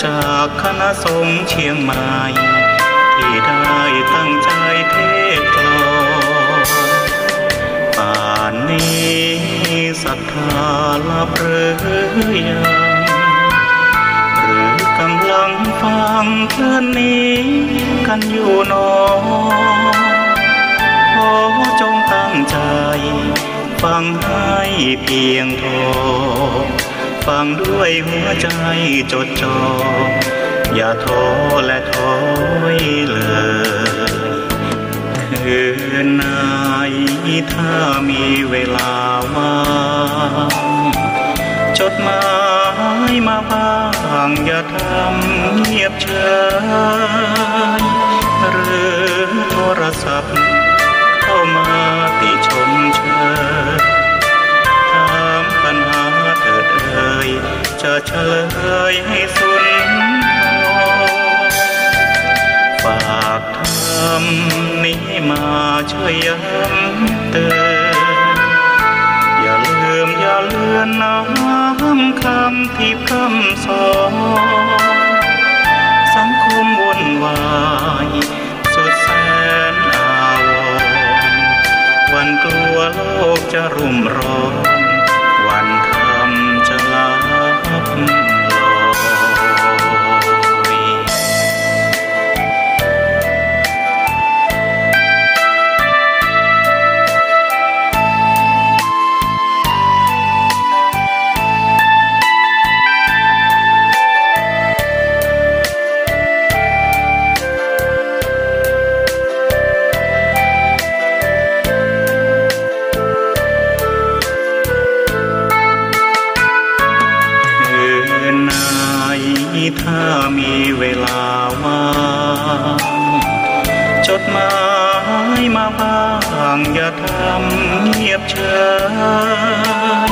จากคณะสงฆ์เชียงใหม่ที่ได้ตั้งใจเทศกลอนป่านนี้ศรัทธาลับหรือยังหรือกำลังฟังเพลินนี้กันอยู่หนอขอจงตั้งใจฟังให้เพียงพอฟังด้วยหัวใจจดจ่ออย่าท้อและถอยเลยคืนไหนถ้ามีเวลาว่างจดหมายมาบ้างอย่าทำเงียบเฉยหรือโทรศัพท์เข้ามาติชมเชยถามปัญหาเถิดเอ่ยจะเฉลยให้สุนทรฝากทำนี้มาช่วยย้ำเตือนอย่าลืมอย่าเลือนน้ำคำที่พร่ำสอนสังคมวุ่นวายสุดแสนอาวรณ์วันกลัวโลกจะรุ่มร้อนวันธรรมจะลับลอยถ้ามีเวลาว่างจดหมายมาบ้างอย่าทำเงียบเฉย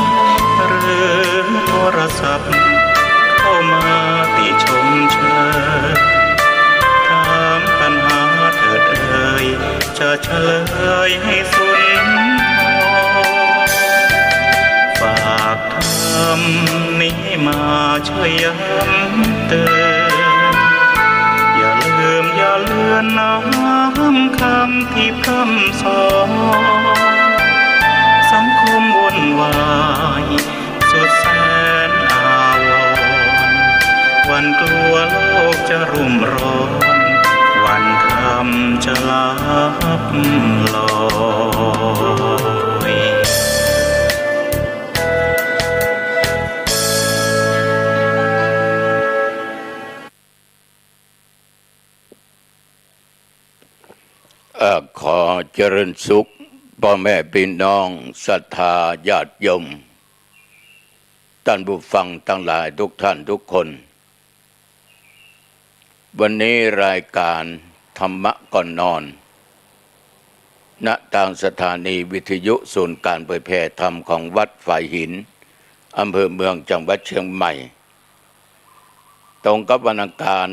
หรือโทรศัพท์เข้ามาติชมเชยถามปัญหาเถิดเอ่ยจะเฉลยให้สุนทรฝากทำนี้มาช่วยย้ำเตือนอย่าลืมอย่าเลือนน้ำคำที่พร่ำสอนสังคมวุ่นวายสุดแสนอาวรณ์วันกลัวโลกจะรุ่มร้อนวันธรรมจะลับลอยขอเจริญสุขพ่อแม่พี่น้องศรัทธาญาติโยมท่านผู้ฟังทั้งหลายทุกท่านทุกคนวันนี้รายการธรรมะก่อนนอนณทางสถานีวิทยุศูนย์การเผยแผ่ธรรมของวัดฝ่ายหินอำเภอเมืองจังหวัดเชียงใหม่ตรงกับวันอังคาร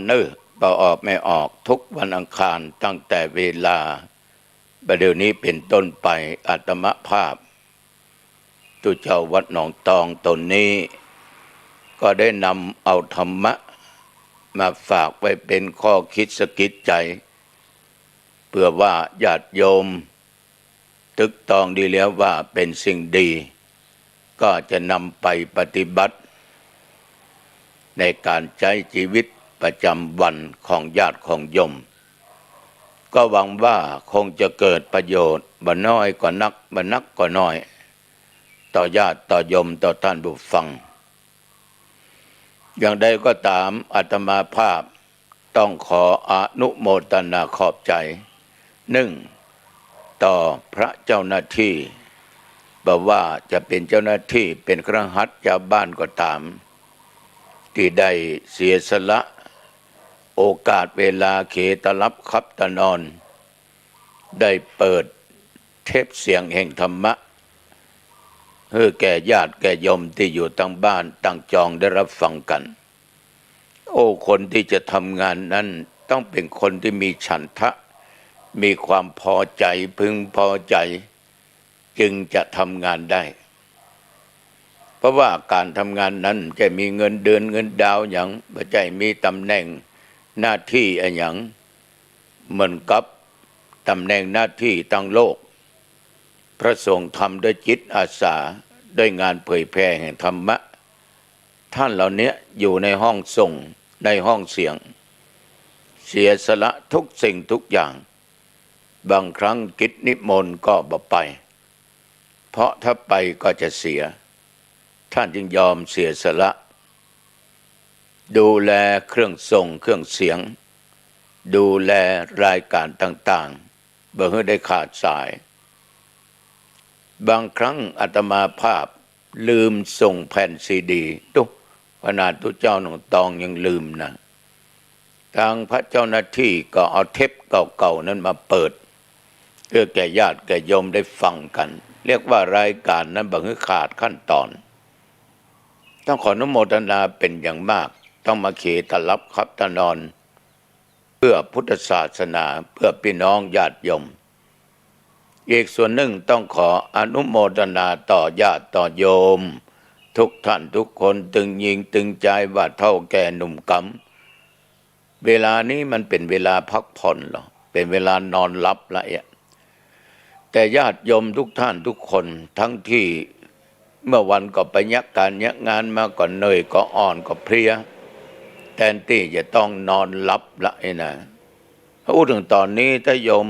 เป่าออกไม่ออกทุกวันอังคารตั้งแต่เวลาประเดี๋ยวนี้เป็นต้นไปอาตมภาพตุเจ้าวัดหนองตองตนนี้ก็ได้นำเอาธรรมะมาฝากไว้เป็นข้อคิดสะกิดใจเพื่อว่าญาติโยมตึกตองดีแล้วว่าเป็นสิ่งดีก็จะนำไปปฏิบัติในการใช้ชีวิตประจำวันของญาติของโยมก็หวังว่าคงจะเกิดประโยชน์บ่น้อยกว่านักบ่นักกว่าน้อยต่อญาติต่อโยมต่อท่านผู้ฟังอย่างใดก็ตามอาตมาภาพต้องขออนุโมทนาขอบใจต่อพระเจ้าหน้าที่บอกว่าจะเป็นเจ้าหน้าที่เป็นคฤหัสถ์ชาวบ้านก็ตามที่ได้เสียสละโอกาสเวลาเขตรับคับตะนอนได้เปิดเทปเสียงแห่งธรรมะให้แก่ญาติแก่โยมที่อยู่ตั้งบ้านตั้งจองได้รับฟังกันโอ้คนที่จะทำงานนั้นต้องเป็นคนที่มีฉันทะมีความพอใจพึงพอใจจึงจะทำงานได้ เพราะว่าการทำงานนั้นจะมีเงินเดือนเงินดาวอย่างบ่ใช่มีตำแหน่งหน้าที่อะไรอย่างเหมือนกับตำแหน่งหน้าที่ตั้งโลกพระสงฆ์ทำด้วยจิตอาสาด้วยงานเผยแพร่แห่งธรรมะท่านเหล่านี้อยู่ในห้องส่งในห้องเสียงเสียสละทุกสิ่งทุกอย่างบางครั้งกิจนิมนต์ก็บ่ไปเพราะถ้าไปก็จะเสียท่านจึงยอมเสียสละดูแลเครื่องส่งเครื่องเสียงดูแลรายการต่างๆบ่ให้ได้ขาดสายบางครั้งอาตมาภาพลืมส่งแผ่นซีดีตุ๊ขนาดตุเจ้าหนองตองยังลืมนะทางพระเจ้าหน้าที่ก็เอาเทปเก่าๆนั้นมาเปิดเพื่อแก่ญาติแก่โยมได้ฟังกันเรียกว่ารายการนั้นบ่ให้ขาดขั้นตอนต้องขออนุโมทนาเป็นอย่างมากต้องมาเขตรับครับตนอนเพื่อพุทธศาสนาเพื่อพี่น้องญาติโยมอีกส่วนหนึ่งต้องขออนุโมทนาต่อญาติต่อโยมทุกท่านทุกคนตึงยิงตึงใจว่าเท่าแก่หนุ่มกำเวลานี้มันเป็นเวลาพักผ่อนหรอเป็นเวลานอนหลับละแต่ญาติโยมทุกท่านทุกคนทั้งที่เมื่อวันก็ไปยักการยักงานมาก่อนเหนื่อยก็อ่อนก็เพลียแทนที่จะต้องนอนหลับละนะพูดถึงตอนนี้ถ้าโยม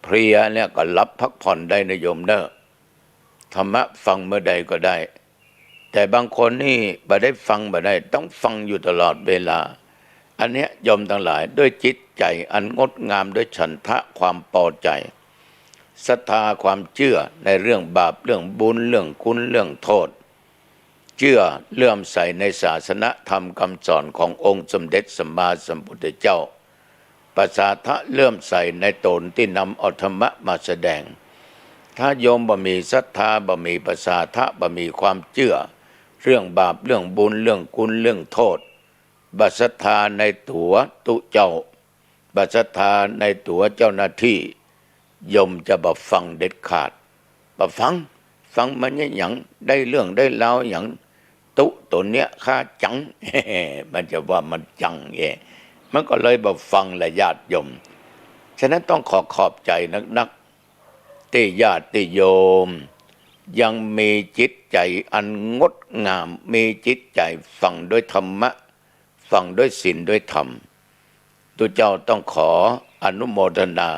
เพลียเนี่ยก็หลับพักผ่อนได้นะโยมเนอะธรรมะฟังเมื่อใดก็ได้แต่บางคนนี่บ่ได้ฟังบ่ได้ต้องฟังอยู่ตลอดเวลาอันเนี้ยโยมทั้งหลายด้วยจิตใจอันงดงามด้วยฉันทะความพอใจศรัทธาความเชื่อในเรื่องบาปเรื่องบุญเรื่องคุณเรื่องโทษเชื่อเลื่อมใสในศาสนธรรมคำสอนขององค์สมเด็จสัมมาสัมพุทธเจ้าประสาทะเลื่อมใสในตนที่นำเอาธรรมะมาแสดงถ้าโยมบ่มีศรัทธาบ่มีประสาทะบ่มีความเชื่อเรื่องบาปเรื่องบุญเรื่องคุณเรื่องโทษบัศรัทธาในตัวตุเจ้าบัศรัทธาในตัวเจ้าหน้าที่โยมจะบ่ฟังเด็ดขาดบ่ฟังมันเนี่ยหยังได้เรื่องได้ราวหยังตุตัวเนี้ยข้าจัง มันจะว่ามันจังมันก็เลยบ่ฟังและญาติโยมฉะนั้นต้องขอบใจนักที่ญาติโยมยังมีจิตใจอันงดงามมีจิตใจฟังด้วยธรรมะฟังด้วยศีลด้วยธรรมตัวเจ้าต้องขออนุโมทนา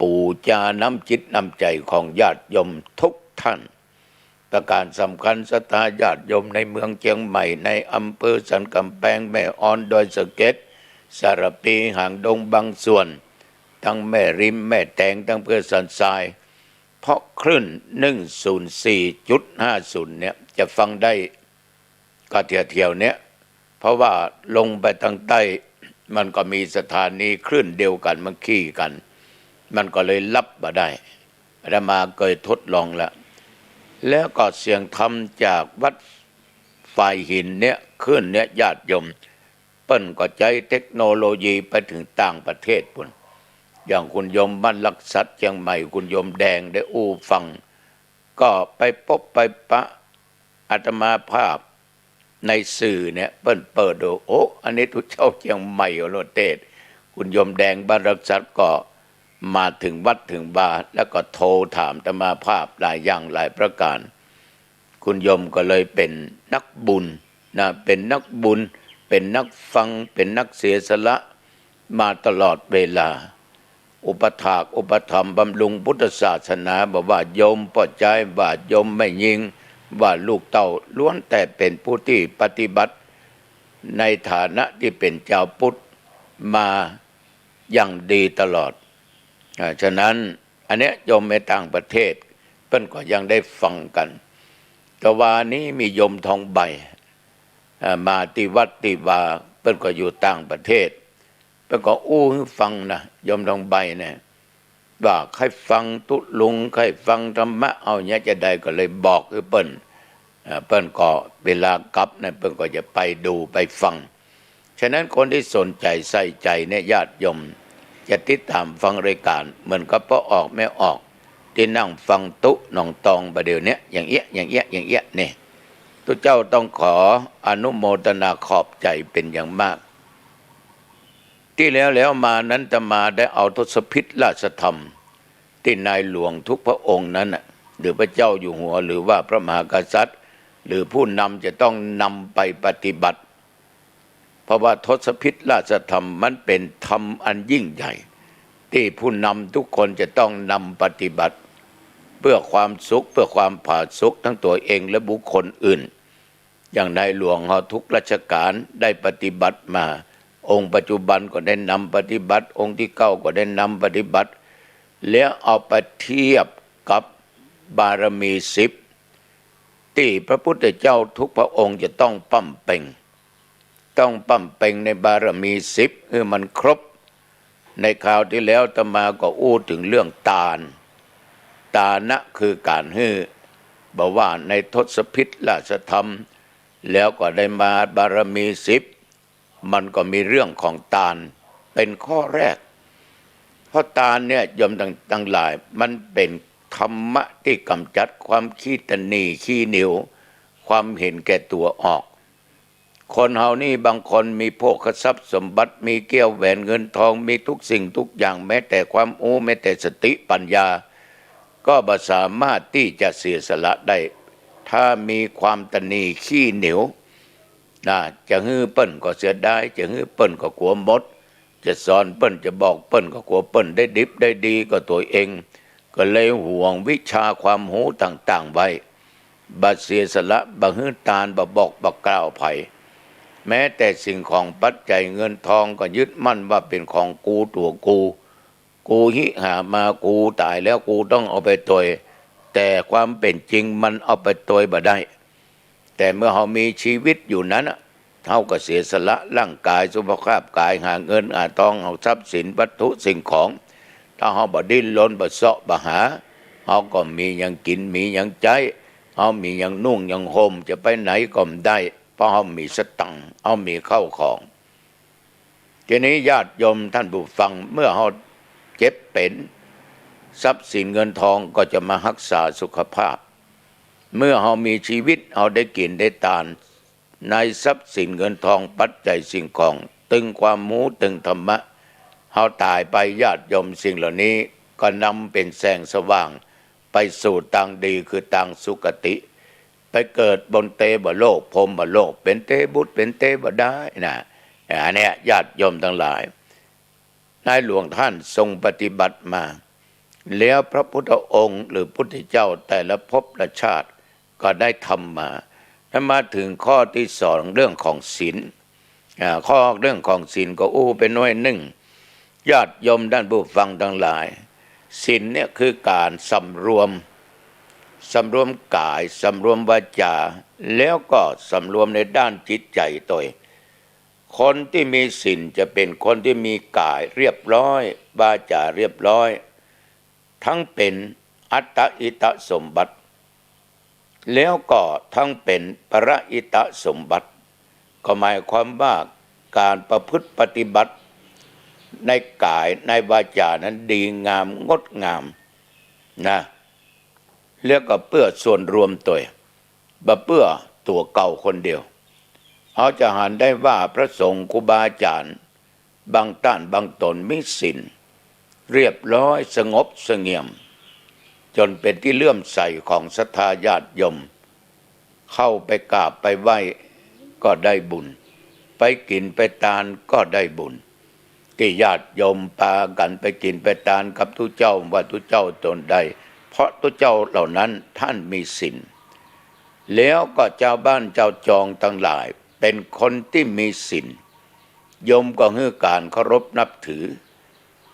ปูจาน้ำจิตน้ำใจของญาติโยมทุกท่านประการสำคัญศรัทธาญาติโยมในเมืองเชียงใหม่ในอำเภอสันกำแพงแม่ออนดอยสะเก็ดสารปีหางดงบางส่วนทั้งแม่ริมแม่แตงทั้งเพื่อสันทรายเพราะคลื่น 104.50 เนี่ยจะฟังได้ก็เที่ยวๆเนี่ยเพราะว่าลงไปทางใต้มันก็มีสถานีคลื่นเดียวกันมันขี้กันมันก็เลยรับมาได้อาตมาเคยทดลองแล้วก็เสียงธรรมจากวัดฝ่ายหินเนี่ยขึ้นเนี่ยญาติโยมเปิ้นก็ใช้เทคโนโลยีไปถึงต่างประเทศพุ่นอย่างคุณโยมบ้านลักษัตเชียงใหม่คุณโยมแดงได้ฟังก็ไปพบไปปะอาตมาภาพในสื่อเนี่ยเปิดดูโอ้อันนี้ทุกเจ้าเชียงใหม่โรเตศคุณโยมแดงบ้านลักษัตก็มาถึงวัดถึงบาร์แล้วก็โทรถามอาตมาภาพหลายอย่างหลายประการคุณโยมก็เลยเป็นนักบุญนะเป็นนักบุญเป็นนักฟังเป็นนักเสียสละมาตลอดเวลาอุปถากอุปธรรมบำรุงพุทธศาสนาบอกว่าโยมพอใจว่าโยมไม่ยิงว่าลูกเต้าล้วนแต่เป็นผู้ที่ปฏิบัติในฐานะที่เป็นเจ้าพุทธมาอย่างดีตลอดฉะนั้นอันเนี้ยโยมในต่างประเทศเพิ่นก็ยังได้ฟังกันแต่ว่านี้มีโยมทองใบมาที่วัดที่วาเพิ่นก็อยู่ต่างประเทศเพิ่นก็ให้ฟังนะโยมทองใบเนี่ยว่าใครฟังตุลุงใครฟังธรรมะเอาเนี่ยจะได้ก็เลยบอกคือเปิ้นก็เวลากลับเนี่ยเปิ้นก็จะไปดูไปฟังฉะนั้นคนที่สนใจใส่ใจเนี่ยญาติโยมจะติดตามฟังรายการเหมือนกับพอออกไม่ออกที่นั่งฟังตุหนองตองประเดี๋ยวนี้อย่างเอี้ยนี่ ตัวเจ้าต้องขออนุโมทนาขอบใจเป็นอย่างมาก ที่แล้วมานั้นอาตมาได้เอาทศพิธราชธรรมที่นายหลวงทุกพระองค์นั้นหรือพระเจ้าอยู่หัวหรือว่าพระมหากษัตริย์หรือผู้นำจะต้องนำไปปฏิบัติ เพราะว่าทศพิธราชธรรมมันเป็นธรรมอันยิ่งใหญ่ที่ผู้นำทุกคนจะต้องนำปฏิบัติเพื่อความสุขเพื่อความผาสุกทั้งตัวเองและบุคคลอื่นอย่างนายหลวงเขาทุกราชการได้ปฏิบัติมาองค์ปัจจุบันก็ได้นำปฏิบัติองค์ที่เก้าก็ได้นำปฏิบัติแล้วเอาไปเทียบกับบารมี10ที่พระพุทธเจ้าทุกพระองค์จะต้องปั้มเป่งในบารมี10มันครบในคราวที่แล้วอาตมาก็อู้ถึงเรื่องตานะคือการบอกว่าในทศพิธราชธรรมแล้วก็ได้มาบารมี10มันก็มีเรื่องของตาลเป็นข้อแรกเพราะตาลเนี่ยยมตั้งหลายมันเป็นธรรมะที่กำจัดความขี้ตนีขี้เหนียวความเห็นแก่ตัวออกคนเฮานี่บางคนมีโภคทรัพย์สมบัติมีแก้วแหวนเงินทองมีทุกสิ่งทุกอย่างแม้แต่ความแม้แต่สติปัญญาก็บ่สามารถที่จะเสียสละได้ถ้ามีความตนีขี้เหนียวจะฮื้อเปิ้นก็เสียดายจะฮื้อเปิ้นก็กลัวมดจะสอนเปิ้นจะบอกเปิ้นก็กลัวเปิ้นได้ดิบได้ดีก็ตัวเองก็เลยห่วงวิชาความรู้ต่างๆไว้บ่เสียสละบ่ฮื้อตาลบ่บอกบ่กล่าวไผแม้แต่สิ่งของปัจจัยเงินทองก็ยึดมั่นว่าเป็นของกูตัวกูหิหามากูตายแล้วกูต้องเอาไปตวยแต่ความเป็นจริงมันเอาไปตวยบ่ได้แต่เมื่อเรามีชีวิตอยู่นั้นเท่ากับเสียสละร่างกายสุขภาพกายหาเงินหาทองเอาทรัพย์สินวัตถุสิ่งของถ้าเราบ่ดิ้นรนบ่เสาะบ่หาเราก็มีอย่างกินมีอย่างใจเรามีอย่างนุ่งอย่างห่มจะไปไหนก็ได้เพราะเรามีสตังค์เรามีเข้าของทีนี้ญาติโยมท่านผู้ฟังเมื่อเราเจ็บเป็นทรัพย์สินเงินทองก็จะมารักษาสุขภาพเมื่อเรามีชีวิตเราได้กินได้ทานในทรัพย์สินเงินทองปัจจัยสิ่งของตึงความรู้ตึงธรรมะเราตายไปญาติโยมสิ่งเหล่านี้ก็นำเป็นแสงสว่างไปสู่ทางดีคือทางสุคติไปเกิดบนเทวโลกพรหมโลกเป็นเทบุตรเป็นเทวดาอันนี้ญาติโยมทั้งหลายนายหลวงท่านทรงปฏิบัติมาแล้วพระพุทธองค์หรือพุทธเจ้าแต่ละภพละชาติก็ได้ทำมาถ้ามาถึงข้อที่สองเรื่องของศีลข้อเรื่องของศีลก็เป็นหน่วยหนึ่งญาติโยมด้านผู้ฟังทั้งหลายศีลเนี่ยคือการสำรวมกายสำรวมวาจาแล้วก็สำรวมในด้านจิตใจตัวคนที่มีศีลจะเป็นคนที่มีกายเรียบร้อยวาจาเรียบร้อยทั้งเป็นอัตตอิตสมบัติแล้วก็ทั้งเป็นปรอิตสมบัติก็หมายความว่าการประพฤติปฏิบัติในกายในวาจานั้นดีงามงดงามแล้วก็เพื่อส่วนรวมตัวบ่เพื่อตัวเก่าคนเดียวเขาจะหันได้ว่าพระสงฆ์ครูบาอาจารย์บางท่านบางตนมีศีลเรียบร้อยสงบเสงี่ยมจนเป็นที่เลื่อมใสของศรัทธาญาติโยมเข้าไปกราบไปไหว้ก็ได้บุญไปกินไปทานก็ได้บุญที่ญาติโยมพากันไปกินไปทานกับทุเจ้าว่าทุเจ้าตนใดเพราะทุเจ้าเหล่านั้นท่านมีศีลแล้วก็เจ้าบ้านเจ้าจองทั้งหลายเป็นคนที่มีศีลโยมก็ให้การเคารพนับถือ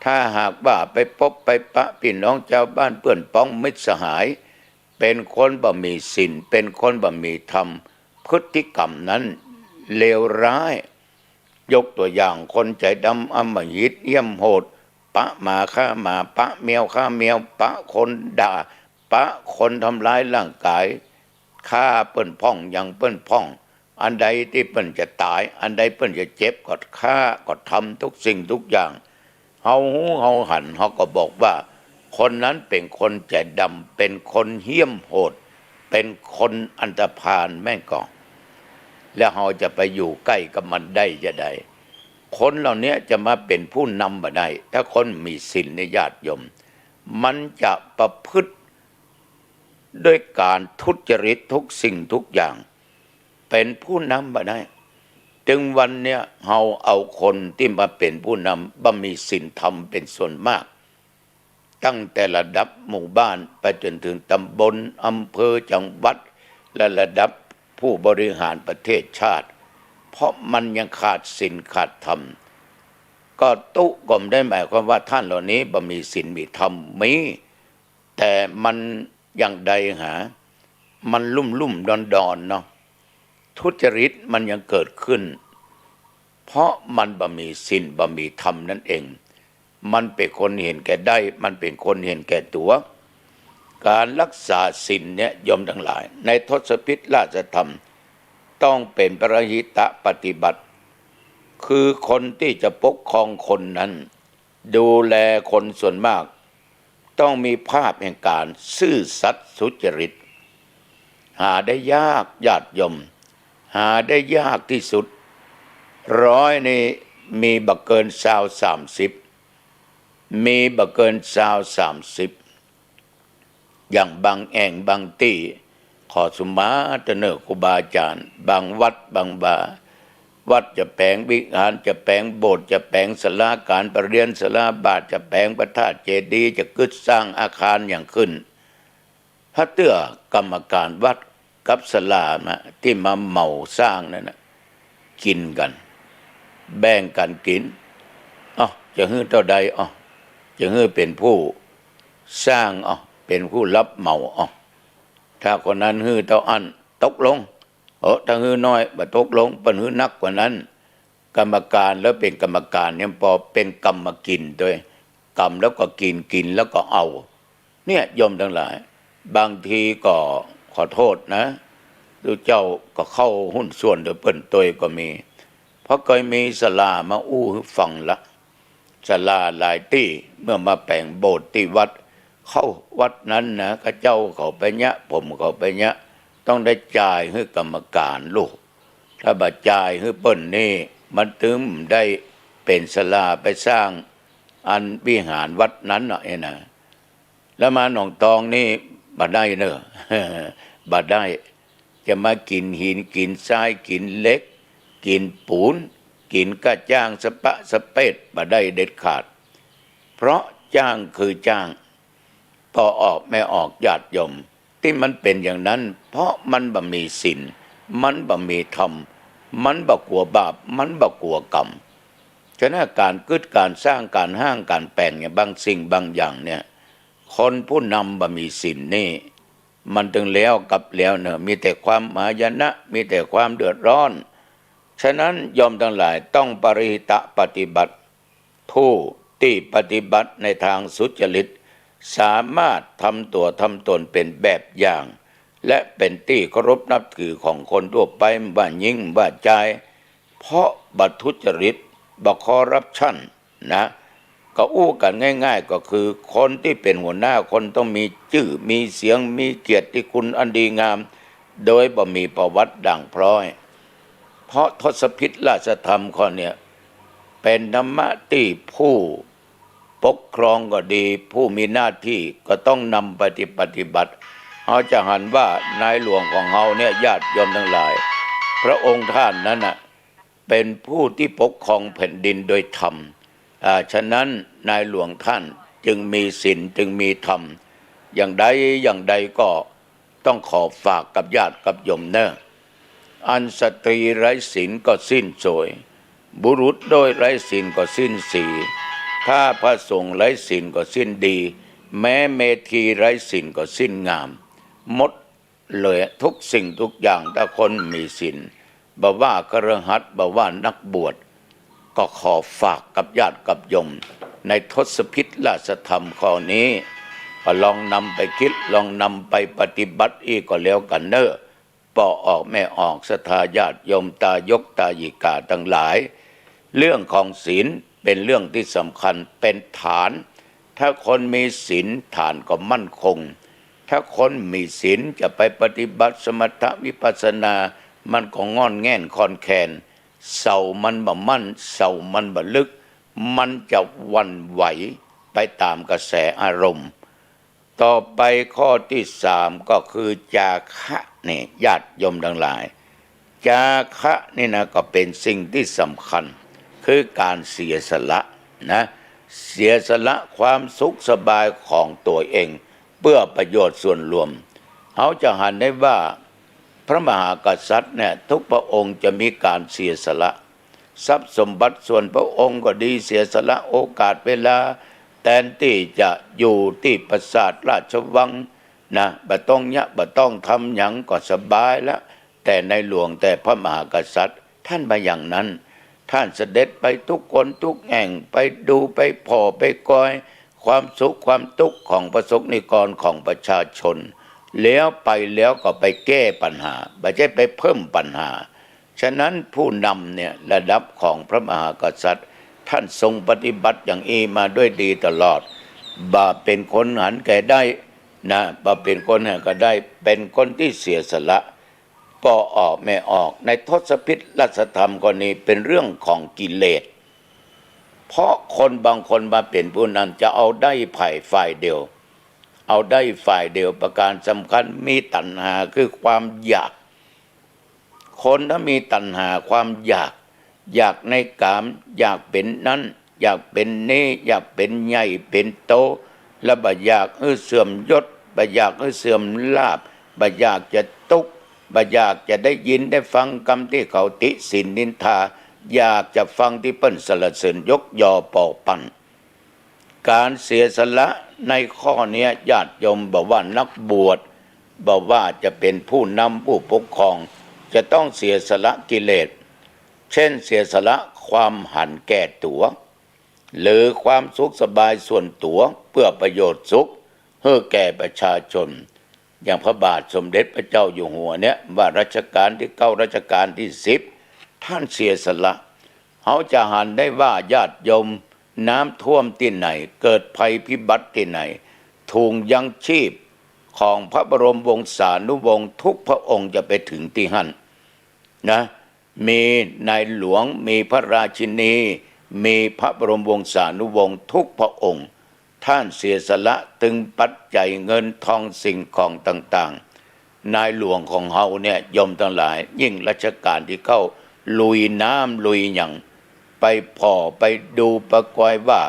ถ้าหากว่าไปพบไปปะพี่น้องชาวบ้านเพื่อนพ้องมิตรสหายเป็นคนบ่มีศีลเป็นคนบ่มีธรรมพฤติกรรมนั้นเลวร้ายยกตัวอย่างคนใจดำอำมหิตเยี่ยมโหดปะหมาฆ่าหมาปะแมวฆ่าแมวปะคนด่าปะคนทำร้ายร่างกายฆ่าเปิ้นพ่องยังเปิ้นพ่องอันใดที่เปิ้นจะตายอันใดเปิ้นจะเจ็บก็ฆ่าก็ทำทุกสิ่งทุกอย่างเฮาหูเฮาหันเฮาก็บอกว่าคนนั้นเป็นคนใจดำเป็นคนเหี้ยมโหด เป็นคนอันธพาลแม่งก่อนแล้วเราจะไปอยู่ใกล้กับมันได้จะได้คนเหล่านี้จะมาเป็นผู้นำมาได้ถ้าคนมีศีลในญาติโยมมันจะประพฤติด้วยการทุจริตทุกสิ่งทุกอย่างเป็นผู้นำมาได้ถึงวันเนี้ยเราเอาคนที่มาเป็นผู้นำบ่มีศีลธรรมเป็นส่วนมากตั้งแต่ระดับหมู่บ้านไปจนถึงตำบลอำเภอจังหวัดและระดับผู้บริหารประเทศชาติเพราะมันยังขาดศีลขาดธรรมก็ตุก็ไม่ได้หมายความว่าท่านเหล่านี้บ่มีศีลมีธรรมมีแต่มันอย่างใดหามันลุ่มดอนเนาะทุจริตมันยังเกิดขึ้นเพราะมันบ่มีศีลบ่มีธรรมนั่นเองมันเป็นคนเห็นแก่ได้มันเป็นคนเห็นแก่ตัวการรักษาศีลเนี่ยโยมทั้งหลายในทศพิธราชธรรมต้องเป็นปรหิตปฏิบัติคือคนที่จะปกครองคนนั้นดูแลคนส่วนมากต้องมีภาพแห่งการซื่อสัตย์สุจริตหาได้ยากญาติโยมหาได้ยากที่สุด100นี่มีบักเกิน20-30มีบักเกิน20-30อย่างบางแห่งบางที่ขอสุมาตเนอครูบาอาจารย์บางวัดบางบาวัดจะแปลงวิหารจะแปลงโบสถ์จะแปลงศาลาการประเรียนศาลาบาทจะแปลงพระธาตุเจดีย์จะกึศสร้างอาคารอย่างขึ้นพระเตื้อกรรมการวัดกับศาลามาที่มาเหมาสร้างนั่นนะกินกันแบ่งกันกินจะฮื้อเท่าใดจะฮื้อเป็นผู้สร้างเป็นผู้รับเหมาถ้าคนนั้นฮื้อเท่าอันตกลงถ้าฮื้อน้อยบ่ตกลงปนฮื้อนักกว่านั้นกรรมการแล้วเป็นกรรมการเนี่ยพอเป็นกรรมกินด้วยกรรมแล้วก็กินแล้วก็เอาเนี่ยโยมทั้งหลายบางทีก็ขอโทษนะดูเจ้าก็เข้าหุ้นส่วนโดยเปิ้นตัวก็มีเพราะเคยมีศาลามาอู้ให้ฟังละศาลาหลายที่เมื่อมาแปลงโบสถ์ที่วัดเข้าวัดนั้นนะข้าเจ้าเขาไปเนี้ยผมเขาไปเนี้ยต้องได้จ่ายให้กรรมการลูกถ้าบ่จ่ายให้เปิ้นนี่มันถึงได้เป็นศาลาไปสร้างอันวิหารวัดนั้นน่ะนะแล้วมาหนองตองนี่บ่ได้เนอะบ่ได้จะมากินหินกินทรายกินเหล็กกินปูนกินกระจ้างสปะสเปดบ่ได้เด็ดขาดเพราะจ้างคือจ้างพอออกไม่ออกญาติโยมที่มันเป็นอย่างนั้นเพราะมันบ่มีศีลมันบ่มีธรรมมันบ่กลัวบาปมันบ่กลัวกรรมฉะนั้นการกึศการสร้างการห้างการแปลงบางสิ่งบางอย่างเนี่ยคนผู้นำบ่มีศีลนี่มันถึงแล้วกับแล้วเนอะมีแต่ความหายนะมีแต่ความเดือดร้อนฉะนั้นยอมทั้งหลายต้องปริหิตปฏิบัติผู้ที่ปฏิบัติในทางสุจริตสามารถทำตัวทำตนเป็นแบบอย่างและเป็นที่เคารพนับถือของคนทั่วไปว่ายิ่งว่าใจเพราะบัตรทุจริตบัตรคอร์รัปชันนะก็อู้กันง่ายๆก็คือคนที่เป็นหัวหน้าคนต้องมีชื่อมีเสียงมีเกียรติคุณอันดีงามโดยบ่มีประวัติด่างพร้อยเพราะทศพิธราชธรรมข้อเนี่ยเป็นธรรมะที่ผู้ปกครองก็ดีผู้มีหน้าที่ก็ต้องนำปฏิบัติเขาจะหันว่านายหลวงของเขาเนี่ยญาติโยมทั้งหลายพระองค์ท่านนั้นเป็นผู้ที่ปกครองแผ่นดินโดยธรรมฉะนั้นนายหลวงท่านจึงมีศีลจึงมีธรรมอย่างใดก็ต้องขอฝากกับญาติกับโยมเนอะอันสตรีไร้ศีลก็สิ้นโสยบุรุษโดยไร้ศีลก็สิ้นสีถ้าพระสงฆ์ไร้ศีลก็สิ้นดีแม้เมธีไร้ศีลก็สิ้นงามหมดเลยทุกสิ่งทุกอย่างถ้าคนมีศีลบ่ว่าคฤหัสถ์บ่ว่านักบวชก็ขอฝากกับญาติกับโยมในทศพิธราชธรรมข้อนี้ก็ลองนำไปคิดลองนำไปปฏิบัติอีกก็แล้วกันเนอะปอออกไม่ออกศรัทธาญาติโยมตายกตายิกาทั้งหลายเรื่องของศีลเป็นเรื่องที่สำคัญเป็นฐานถ้าคนมีศีลฐานก็มั่นคง ถ้าคนมีศีลจะไปปฏิบัติสมถะวิปัสสนา มันก็งอนแง่นคอนแคนเสามันบ่มั่นเสามันบ่ลึก มันจะหวั่นไหวไปตามกระแสอารมณ์ ต่อไปข้อที่3ก็คือจาคะนี่ญาติโยมทั้งหลาย จาคะนี่นะก็เป็นสิ่งที่สำคัญ คือการเสียสละนะเสียสละความสุขสบายของตัวเองเพื่อประโยชน์ส่วนรวมเขาจะหันได้ว่าพระมหากษัตริย์เนี่ยทุกพระองค์จะมีการเสียสละทรัพย์สมบัติส่วนพระองค์ก็ดีเสียสละโอกาสเวลาแทนที่จะอยู่ที่ปราสาทราชวังนะบ่ต้องทำหยังก็สบายแล้วแต่ในหลวงแต่พระมหากษัตริย์ท่านไปอย่างนั้นท่านเสด็จไปทุกคนทุกแห่งไปดูไปพอไปกอยความสุขความทุกข์ของประสบนิกรของประชาชนแล้วไปแล้วก็ไปแก้ปัญหาไม่ใช่ไปเพิ่มปัญหาฉะนั้นผู้นำเนี่ยระดับของพระมหากษัตริย์ท่านทรงปฏิบัติอย่างนี้มาด้วยดีตลอดบ่เป็นคนหันแก่ได้นะบ่เป็นคนหันก็ได้เป็นคนที่เสียสละก็ออกไม่ออกในทศพิธรัชธรรมกรณีเป็นเรื่องของกิเลสเพราะคนบางคนมาเป็นผู้นำจะเอาได้ฝ่ายเดียวเอาได้ฝ่ายเดียวประการสำคัญมีตัณหาคือความอยากคนถ้ามีตัณหาความอยากในกามอยากเป็นนั้นอยากเป็นนี้อยากเป็นใหญ่เป็นโตและบ่อยากเสื่อมยศบ่อยากเสื่อมลาภบ่อยากจะตุกบ่อยากจะได้ยินได้ฟังคำที่เขาติสินนินทาอยากจะฟังที่เปิ้นสรรเสริญยกยอปอปั่นการเสียสละในข้อนี้ญาติโยมบอกว่านักบวชบอกว่าจะเป็นผู้นำผู้ปกครองจะต้องเสียสละกิเลสเช่นเสียสละความหันแก่ตัวหรือความสุขสบายส่วนตัวเพื่อประโยชน์สุขให้แก่ประชาชนอย่างพระบาทสมเด็จพระเจ้าอยู่หัวเนี่ยว่ารัชกาลที่9รัชกาลที่10ท่านเสียสละเขาจะหันได้ว่าญาติโยมน้ำท่วมที่ไหนเกิดภัยพิบัติที่ไหนถุงยังชีพของพระบรมวงศานุวงศ์ทุกพระองค์จะไปถึงที่หั่นนะมีนายหลวงมีพระราชินีมีพระบรมวงศานุวงศ์ทุกพระองค์ท่านเสียสละตึงปัจจัยเงินทองสิ่งของต่างๆนายหลวงของเฮาเนี่ยยมทั้งหลายยิ่งรัชกาลที่เข้าลุยน้ำลุยหยังไปพ่อไปดูประกอยว่า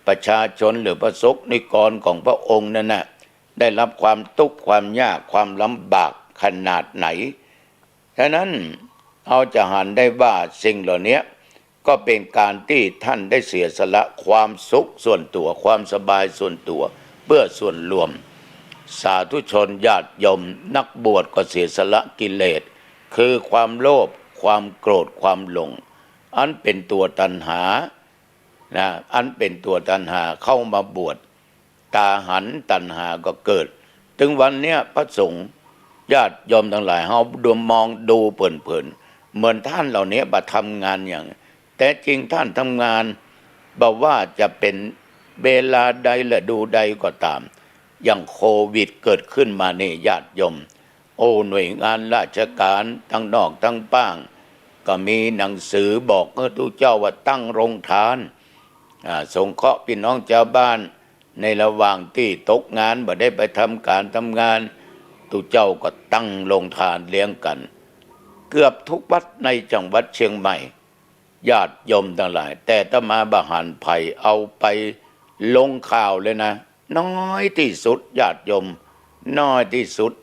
ประชาชนหรือประสบนิกรของพระองค์นั่นน่ะได้รับความทุกข์ความยากความลำบากขนาดไหนฉะนั้นเอาจะหันได้ว่าสิ่งเหล่านี้ก็เป็นการที่ท่านได้เสียสละความสุขส่วนตัวความสบายส่วนตัวเพื่อส่วนรวมสาธุชนญาติโยมนักบวชก็เสียสละกิเลสคือความโลภความโกรธความหลงอันเป็นตัวตัณหานะอันเป็นตัวตัณหาเข้ามาบวชตาหันตัณหาก็เกิดถึงวันเนี้ยพระสงฆ์ญาติโยมทั้งหลายเฮาดูมองดูเผินๆเหมือนท่านเหล่านี้มาทำงานอย่างแต่จริงท่านทำงานบอกว่าจะเป็นเวลาใดและดูใดก็ตามอย่างโควิดเกิดขึ้นมานี่ญาติโยมหน่วยงานราชการทั้งนอกทั้งป้างก็มีหนังสือบอกทุกเจ้าว่าตั้งโรงทานสงเคราะห์พี่น้องชาวบ้านในระหว่างที่ตกงานบ่ได้ไปทำการทำงานทุกเจ้าก็ตั้งโรงทานเลี้ยงกันเกือบทุกวัดในจังหวัดเชียงใหม่ญาติโยมทั้งหลายแต่ถ้ามาบหันไผ่เอาไปลงข่าวเลยนะน้อยที่สุดญาติโยมน้อยที่สุด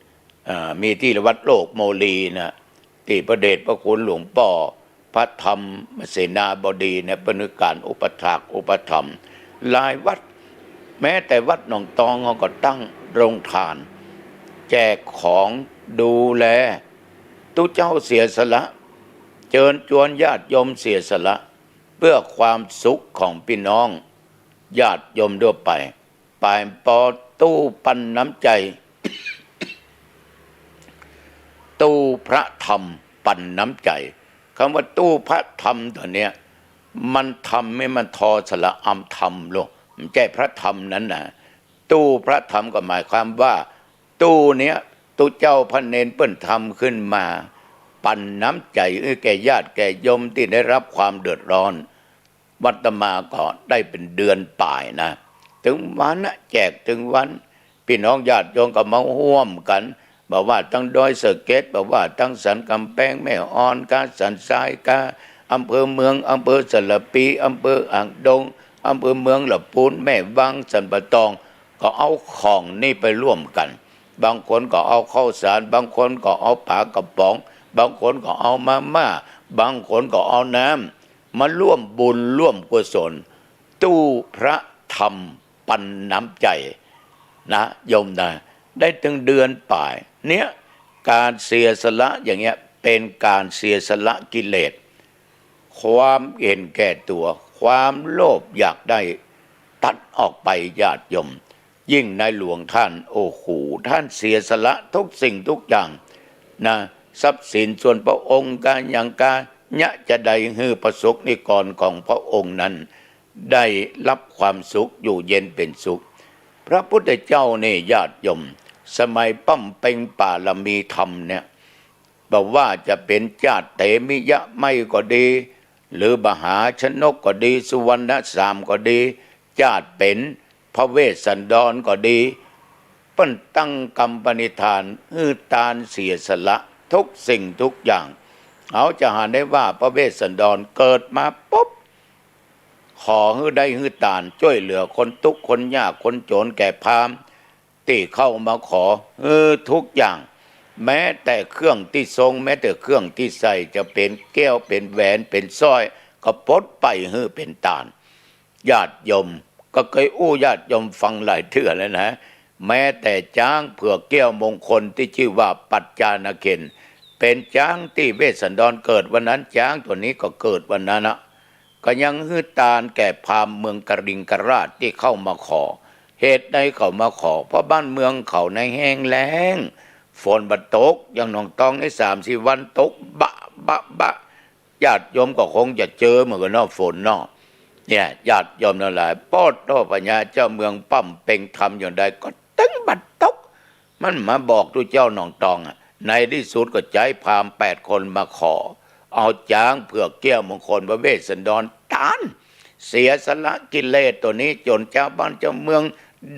มีที่วัดโลกโมลีนะที่พระเดชพระคุณหลวงป่อพระธรรมเสนาบดีเนี่ยเป็นการอุปถากอุปถัมภ์หลายวัดแม้แต่วัดหนองตองเขาก็ตั้งโรงทานแจกของดูแลทุกเจ้าเสียสละเชิญชวนญาติโยมเสียสละเพื่อความสุขของพี่น้องญาติโยมทั่วไปปลายปอตู้ปันน้ำใจ ตู้พระธรรมปันน้ำใจคำว่าตู้พระธรรมตัวเนี้ยมันทำให้มันทอสละอำธรรมลงมันใช่พระธรรมนั้นนะตู้พระธรรมก็หมายความว่า ตู้เนี้ยตู้เจ้าพระเนนเปิ้นทำขึ้นมาปันน้ำใจแก่ญาติแก่โยมที่ได้รับความเดือดร้อนวัตมาก็ได้เป็นเดือนป่ายนะถึงวันนะแจกถึงวันพี่น้องญาติโยมก็มาร่วมกันบอกว่าทั้งดอยสะเก็ดบอกว่าทั้งสันกำแพงแม่อ่อนกาสันทรายกาอำเภอเมืองอำเภอสระปีอำเภออ่างดงอำเภอเมืองละปูนแม่วังสันปะตองก็เอาของนี่ไปร่วมกันบางคนก็เอาข้าวสารบางคนก็เอาปลากระป๋องบางคนก็เอามาม่าบางคนก็เอาน้ำมาร่วมบุญร่วมกุศลตู้พระธรรมปันน้ำใจนะโยมนะได้ถึงเดือนป่ายเนี้ยการเสียสละอย่างเงี้ยเป็นการเสียสละกิเลสความเห็นแก่ตัวความโลภอยากได้ตัดออกไปญาติโยมยิ่งในหลวงท่านโอ้โหท่านเสียสละทุกสิ่งทุกอย่างนะทรัพย์สินส่วนพระองค์การอย่างการยะจะได้ฮือประสบนิกรของพระองค์นั้นได้รับความสุขอยู่เย็นเป็นสุขพระพุทธเจ้าเนี่ยญาติโยมสมัยปั้มเป่งป่าละมีธรรมเนี่ยบอกว่าจะเป็นจาตุเตมิยะไม่ก็ดีหรือมหาชนกก็ดีสุวรรณสามก็ดีจาตุเป็นพระเวสสันดรก็ดีเปิ้นตั้งกรรมปณิธานฮือตานเสียสละทุกสิ่งทุกอย่างเขาจะหาได้ว่าพระเวสสันดรเกิดมาปุ๊บขอฮือได้ฮือตานช่วยเหลือคนทุกข์คนยากคนจนแก่พราหมณ์ที่เข้ามาขอทุกอย่างแม้แต่เครื่องที่ทรงแม้แต่เครื่องที่ใส่จะเป็นแก้วเป็นแหวนเป็นสร้อยก็ปลดไปฮือเป็นตานญาติโยมก็เคยญาติโยมฟังหลายเทื่อแล้วนะแม้แต่จ้างเผื่อแก้วมงคลที่ชื่อว่าปัจจานาเกณฑ์เป็นจ้างที่เวสสันดรเกิดวันนั้นจ้างตัวนี้ก็เกิดวันนั้นนะก็ยังฮือตานแก่พราหมณ์เมืองกริงกราชที่เข้ามาขอเหตุใดเขามาขอเพราะบ้านเมืองเขาในแห้งแล้งฝนบัดตกอย่างหนองตองใน3-4 วันตกบะญาติโยมก็คงจะเจอเหมือนกันเนาะฝนเนาะเนี่ยญาติโยมนั่นแหละปอดโตปัญญาเจ้าเมืองปั้มเป่งทำอย่างใดก็ตึงบัดตกมันมาบอกตัวเจ้าหนองตองในที่สุดก็ใจพราหมณ์8 คนมาขอเอาจ้างเพื่อแก้วมงคลพระเวสสันดรตานเสียสละกิเลสตัวนี้จนเจ้าบ้านเจ้าเมือง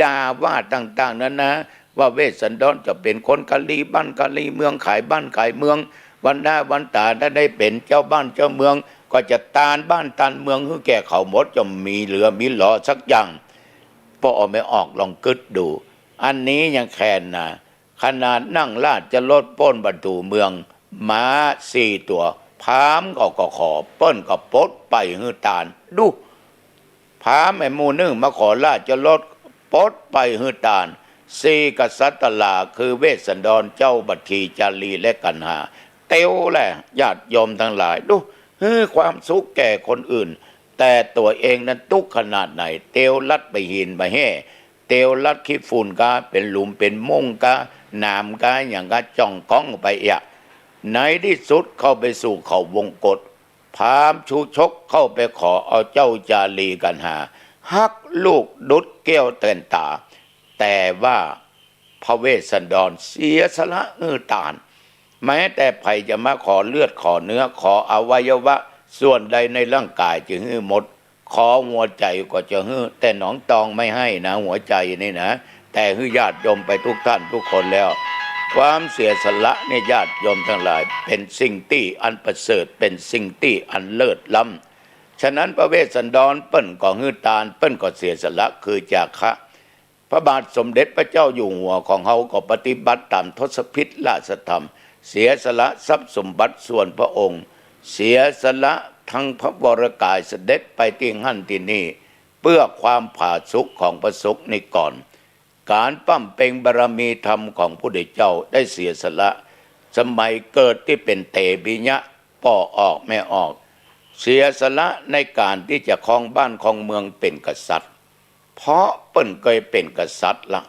ด่าว่าต่างๆนั้นนะว่าเวสสันดรจะเป็นคนกะลีบ้านกะลีเมืองขายบ้านขายเมืองวันหน้าวันตาถ้าได้เป็นเจ้าบ้านเจ้าเมืองก็จะตานบ้านตานเมืองคือแก่เขาหมดจะมีเหลือมีหล่อสักอย่างพอเอาไม่ออกลองกึดดูอันนี้ยังแค้นนะขนาดนั่งลาดจะลดป้นประตูเมืองม้า4 ตัวพามก็ขอเปิ้นก็ปลดไปฮือตานดูพามไอ้หมู่นึงมาขอลาดจะลดปลดไปฮือตาน4 กษัตริย์ลาคือเวสสันดรเจ้าบัตทีจารีและกันหาเตียวแหละญาติโยมทั้งหลายดูความสุขแก่คนอื่นแต่ตัวเองนั้นทุกข์ขนาดไหนเตียวลัดไปหินไปแห่เตียวลัดขี้ฝุ่นกาเป็นหลุมเป็นม่งกาหนามกาอย่างกาจ่องก้องไปในที่สุดเข้าไปสู่เขาวงกฏพามชูชกเข้าไปขอเอาเจ้าจารีกันหาฮักลูกดุดแก้วเตือนตาแต่ว่าพระเวสสันดรเสียสละตานแม้แต่ใครจะมาขอเลือดขอเนื้อขออวัยวะส่วนใดในร่างกายจะหมดขอหัวใจก็จะแต่หนองตองไม่ให้นะหัวใจนี่นะแต่ญาติโยมไปทุกท่านทุกคนแล้วความเสียสละในญาติโยมทั้งหลายเป็นสิ่งที่อันประเสริฐเป็นสิ่งที่อันเลิศล้ำฉะนั้นพระเวสสันดรเปิ้นก็ตานเปิ้นก็เสียสละคือจาคะพระบาทสมเด็จพระเจ้าอยู่หัวของเขาก็ปฏิบัติตามทศพิธราชธรรมเสียสละทรัพย์สมบัติส่วนพระองค์เสียสละทั้งพระวรกายเสด็จไปที่หั่นที่นี่เพื่อความผาสุกของประสบนิกรการปั้มเป่งบารมีธรรมของพระพุทธเจ้าได้เสียสละสมัยเกิดที่เป็นเตปิยะป่อออกไม่ออกเสียสละในการที่จะครองบ้านครองเมืองเป็นกษัตริย์เพราะเปิ้นเคยเป็นกษัตริย์ละ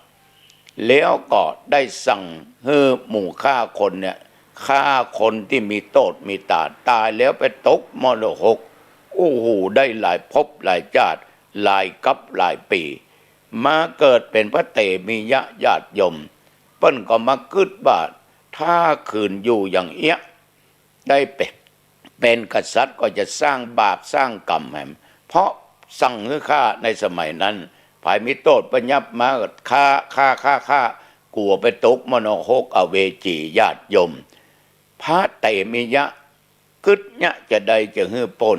แล้วก็ได้สั่งให้หมู่ฆ่าคนเนี่ยฆ่าคนที่มีโทษมีตาตายแล้วไปตกมรหกโอ้โหได้หลายภพหลายชาติหลายกับหลายปีมาเกิดเป็นพระเตมียะญาติโยม เปิ้นก็มาคิดว่าถ้าคืนอยู่อย่างเอี้ยได้เป็นกษัตริย์ก็จะสร้างบาปสร้างกรรมแหมเพราะสั่งให้ฆ่าในสมัยนั้นภายมีโทษประยับมาฆ่ากลัวไปตกมโนหกอเวจีญาติโยมพระเตมิยะกึดเนี่ยจะได้จะฮื้อปน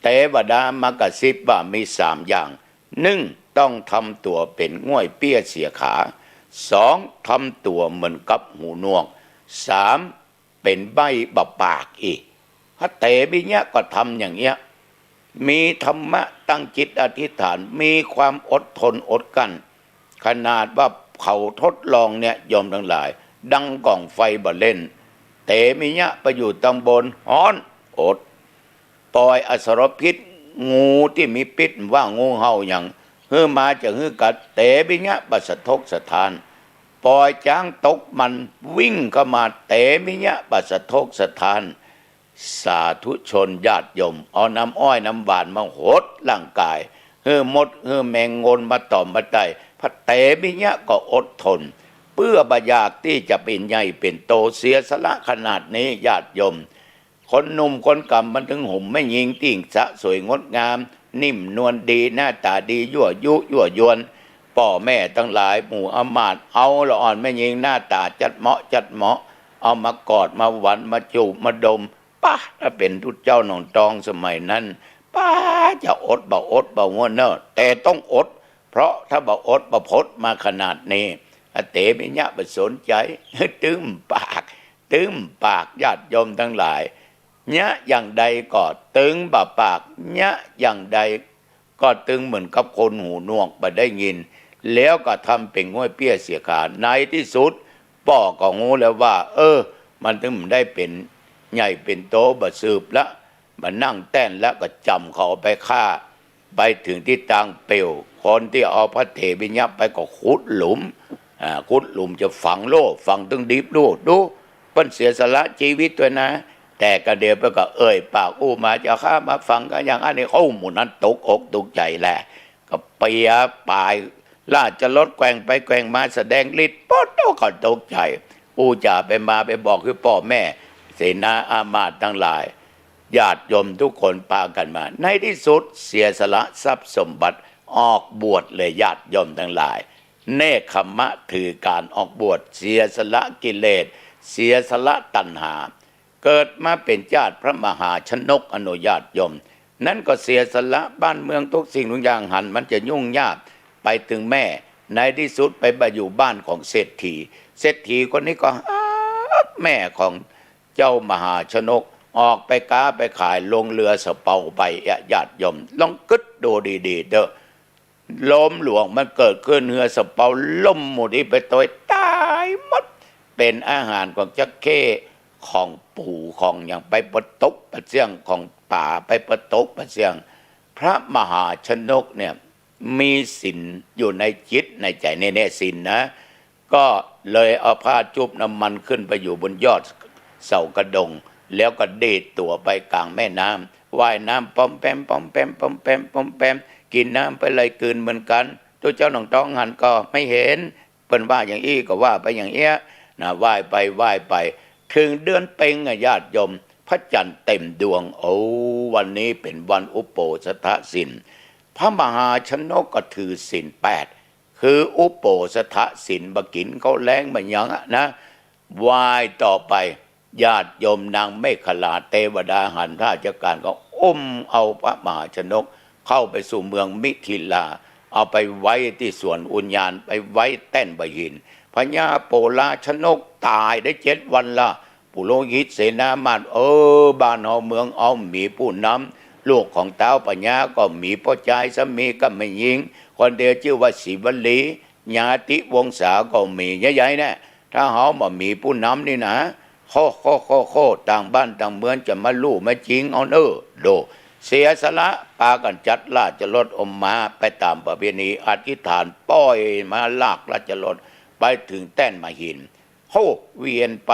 แต่วดามากระซิบว่ามี3 อย่าง1ต้องทำตัวเป็นง่วยเปี้ยเสียขา2ทำตัวเหมือนกับหูหนวก3เป็นใบบปากอีกพระเตมิยะก็ทำอย่างเงี้ยมีธรรมะตั้งจิตอธิษฐานมีความอดทนอดกั้นขนาดว่าเขาทดลองเนี่ยยอมทั้งหลายดังกล่องไฟบ่เล่นเตมิยะไปอยู่ตำบลฮ้อนอดปล่อยอสรพิษงูที่มีพิษว่างูเห่าอย่างมาจะกัดเตมิยะบัสทกสถานปล่อยช้างตกมันวิ่งเข้ามาเตมิยะบัสทกสถานสาธุชนญาติโยมเอาน้ำอ้อยน้ำหวานมาหดร่างกายมดแมงงนมาต่อมมาไตพระเตมิยะก็อดทนเพื่อบอยากที่จะเป็นใหญ่เป็นโตเสียสละขนาดนี้ญาติโยมคนหนุ่มคนกำมันถึงห่มไม่ยิงติ่งสะสวยงดงามนิ่มนวลดีหน้าตาดียั่วยุยั่วยวนพ่อแม่ทั้งหลายหมู่อมาตย์เอาละอ่อนไม่ยิงหน้าตาจัดเหมาะเอามากอดมาหวันมาจูบมาดมป้าถ้าเป็นทุตเจ้าหนองตองสมัยนั้นป้าจะอดบ่ง่วนเนอะแต่ต้องอดเพราะถ้าบ่อดบ่พดมาขนาดนี้เตมิยะบ่สนใจตึ้มปากญาติโยมทั้งหลายเนี่ยอย่างใดก็ตึงบ่ปากเนี่ยอย่างใดก็ตึงเหมือนกับคนหูหนวกบ่ได้ยินแล้วก็ทำเป็นง่วยเปี้ยเสียขาในที่สุดป่อก็งูแล้วว่ามันถึงได้เป็นใหญ่เป็นโตบ่สืบละมานั่งแต้นแล้วก็จำเขาไปฆ่าไปถึงที่ตังเปียวคนที่เอาพระเถมิยะไปก็ขุดหลุมจะฝังโลฝังตึงดิบดูเปิ้นเสียสละชีวิตด้วยนะแต่กระเดียวไปก็ปากมาจะฆ่ามาฟังกันอย่างอันนี้หมู่นั้นตกอกตกใจแหละก็เปียปลายล่าจะลดแกว่งไปแกว่งมาแสดงฤทธิ์ป๊อดก็ตกใจจ่าไปมาไปบอกคือพ่อแม่เสนาอามาตย์ทั้งหลายญาติโยมทุกคนพากันมาในที่สุดเสียสละทรัพย์สมบัติออกบวชเลยญาติโยมทั้งหลายเนคขมะถือการออกบวชเสียสละกิเลสเสียสละตัณหาเกิดมาเป็นญาติพระมหาชนกอนุญาตโยมนั้นก็เสียสละบ้านเมืองทุกสิ่งทุกอย่างหันมันจะยุ่งยากไปถึงแม่ในที่สุดไปอยู่บ้านของเศรษฐีคนนี้ก็แม่ของเจ้ามหาชนกออกไปค้าไปขายลงเรือสะเปาไปญาติโยมลองกึดดูดีๆเด้อลมหลวงมันเกิดขึ้นเรือสะเปาล่มหมดที่ไปตัวตายหมดเป็นอาหารของจักเข้ของปู่ของอย่างไปประตกประเสียงของป่าไปประตกประเสียงพระมหาชนกเนี่ยมีศีลอยู่ในจิตในใจแน่ๆศีลนะก็เลยเอาผ้าจุบน้ำมันขึ้นไปอยู่บนยอดเสากระดงแล้วก็เดดตัวไปกลางแม่น้ำว่ายน้ำปอมแปมกินน้ำไปเลยกืนเหมือนกันตัวเจ้าหนองต้องหันก็ไม่เห็นเปิ้นว่าอย่างอี้ก็ว่าไปอย่างเอี้ยนะว่ายไปถึงเดือนเพ็ญญาติโยมพระจันทร์เต็มดวงวันนี้เป็นวันอุปโภสถศีลพระมหาชนกก็ถือศีล8คืออุปโภสถศีลบ่กินเขาแรงบ่หยังนะว่ายต่อไปญาติโยมนางเมขลาเทวดาหันราชการก็เอาพระมหาชนกเข้าไปสู่เมืองมิถิลาเอาไปไว้ที่สวนอุญญาณไปไว้แต้นบหินพญาโปลาชนกตายได้7 วันละปุโรหิตเสนามาตบ้านเฮาเมืองเอามีผู้นำลูกของเต้าปัญญาก็มีพ่อชายสามีก็ไม่ยิงคนเดียวชื่อว่าศิวลีญาติวงศาก็มีใหญ่ๆนะถ้าเฮาบ่มีผู้นำนี่นะโคต่างบ้านต่างเมืองจะมาลู่มาจริงเอาโดเสียสละปากันจัดราชรถมาไปตามประเพณีอธิษฐานป้อยมาลากราชรถไปถึงแต้นมหินเวียนไป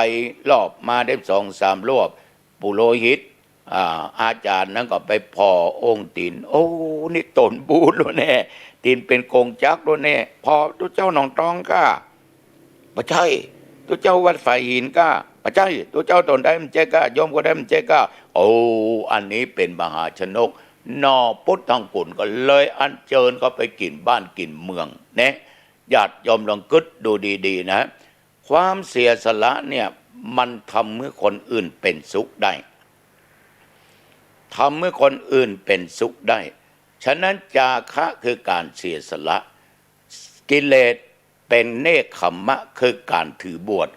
รอบมาได้2-3 รอบปุโรหิตอาจารย์นั้นก็ไปพอองค์ตีนนี่ตนบูดแล้วแน่ตีนเป็นกงจักแล้วแน่พอทุกเจ้าหนองตองก็ ปัจจัยตัวเจ้าวัดฝ่ายหินก็ปัจจัยตัวเจ้าตนได้มันเจก็ยอมก็ได้มันเจก็โอ้อันนี้เป็นมหาชนกนอพุทธังกุลก็เลยอัญเชิญเขาไปกินบ้านกินเมืองเนี่ยญาติโยมลองกึศดูดีๆนะความเสียสละเนี่ยมันทำเมื่อคนอื่นเป็นสุขได้ทำเมื่อคนอื่นเป็นสุขได้ฉะนั้นจาคะคือการเสียสละกิเลสเป็นเนคขมมะคือการถือบวช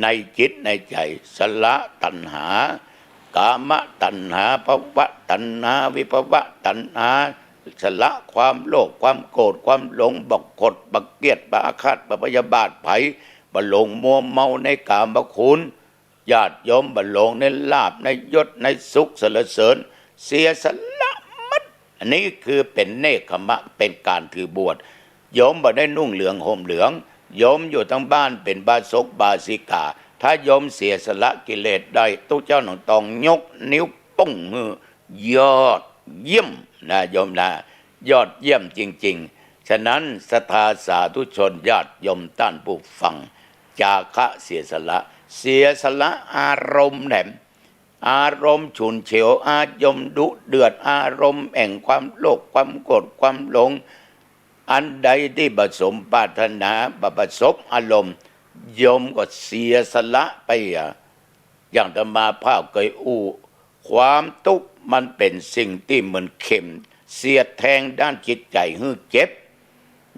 ในจิตในใจสละตัณหากามตัณหาภวะตัณหาวิภวะตัณหาสละความโลภความโกรธความหลงบักกดบักเกียดบักอาฆาตบักพยาบาทไผบัหลงมัวเมาในกามคุณญาติโยมบัหลงในลาภในยศในสุขสรรเสริญเสียสละมัดอันนี้คือเป็นเนคขมะเป็นการถือบวชโยมบ่ได้นุ่งเหลืองห่มเหลืองโยมอยู่ทั้งบ้านเป็นบาศกบาสิกาถ้าโยมเสียสละกิเลสได้ทุกเจ้าหนองตองยกนิ้วป้งมือยอดเยี่ยมนะโยมนะยอดเยี่ยมจริงๆฉะนั้นศรัทธาสาธุชนญาติโยมท่านผู้ฟังจาคะเสียสละอารมณ์แหลมอารมณ์ฉุนเฉียวอารมณ์ดุเดือดอารมณ์แห่งความโลภความโกรธความหลงอันใดที่ผสมปรารถนาผสมอารมณ์โยมก็เสียสละไปอย่างธรรมาภาพเคยความทุกข์มันเป็นสิ่งที่เหมือนเข็มเสียดแทงด้านจิตใจฮือเจ็บ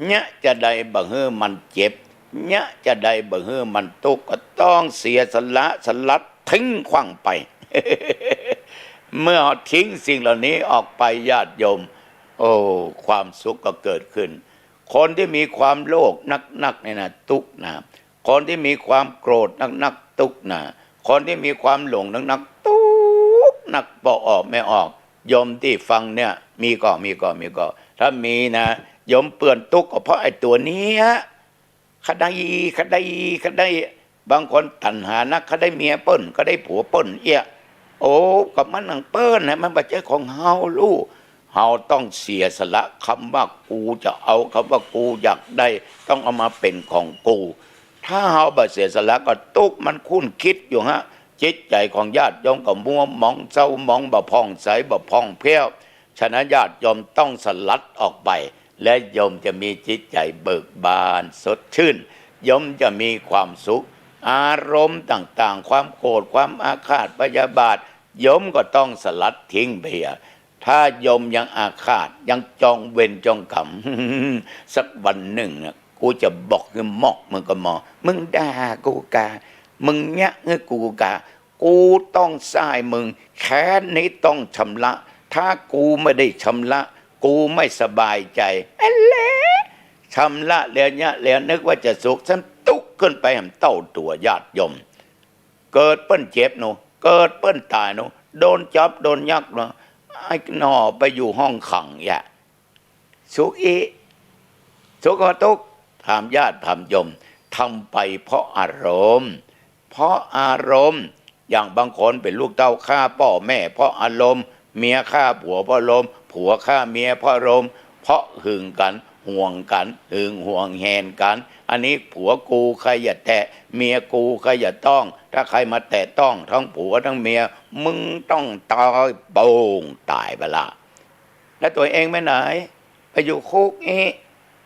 เนี่ยจะได้บ่ฮือมันเจ็บเนี่ยจะได้บ่ฮือมันทุกข์ก็ต้องเสียสละทิ้งขว้างไป เมื่อทิ้งสิ่งเหล่านี้ออกไปญาติโยมโอ้ความสุขก็เกิดขึ้นคนที่มีความโลภนักๆเนี่ยนะทุกข์นะคนที่มีความโกรธนักๆทุกข์นะคนที่มีความหลงนักๆทุกข์นักบอกออกไม่ออกโยมที่ฟังเนี่ยมีก็ถ้ามีนะโยมเปื่อนทุกข์ก็เพราะไอ้ตัวนี้คได้บางคนตัณหานักเขาได้เมียเปิ้นก็ได้ผัวเปิ้นโอ้กับมันนังเปิ้นนะมันบ่ใช่ของเฮาลูกเฮาต้องเสียสละคำว่ากูจะเอาคำว่ากูอยากได้ต้องเอามาเป็นของกูถ้าเฮาบ่เสียสละก็ตุกมันคุ้นคิดอยู่จิตใจของญาติโยมก็มัวมองเศร้ามองบ่ผ่องใสบ่ผ่องแผ้วฉะนั้นญาติโยมต้องสลัดออกไปและโยมจะมีจิตใจเบิกบานสดชื่นโยมจะมีความสุขอารมณ์ต่างๆความโกรธความอาฆาตพยาบาทโยมก็ต้องสลัดทิ้งไปถ้าโยมยังอาฆาตยังจองเวรจองกรรม สักวันหนึ่งกูจะบอกให้หมอกมึงก็มอมึงด่ากูกามึงเนี้ยเงกูกากูต้องสายมึงแค้นนี้ต้องชำระถ้ากูไม่ได้ชำระกูไม่สบายใจอะไรชำระแล้วเนี่ยแล้วนึกว่าจะสุขฉันตุกขึ้นไปแหมเต้าตัวญาติโยมเกิดเปิ้นเจ็บโนเกิดเปิ้นตายโนโดนจับโดนยักเนาะไอ้หนอไปอยู่ห้องขังสุขก็ทุกข์ถามญาติถามโยมทำไปเพราะอารมณ์อย่างบางคนเป็นลูกเต้าฆ่าพ่อแม่เพราะอารมณ์เมียฆ่าผัวเพราะอารมณ์ผัวฆ่าเมียเพราะอารมณ์เพราะหึงกันห่วงกันหึงห่วงแหนกันอันนี้ผัวกูใครอย่าแตะเมียกูใครอย่าต้องถ้าใครมาแตะต้องทั้งผัวทั้งเมียมึงต้องตายโป่งตายไปละแล้วตัวเองไปไหนไปอยู่คุก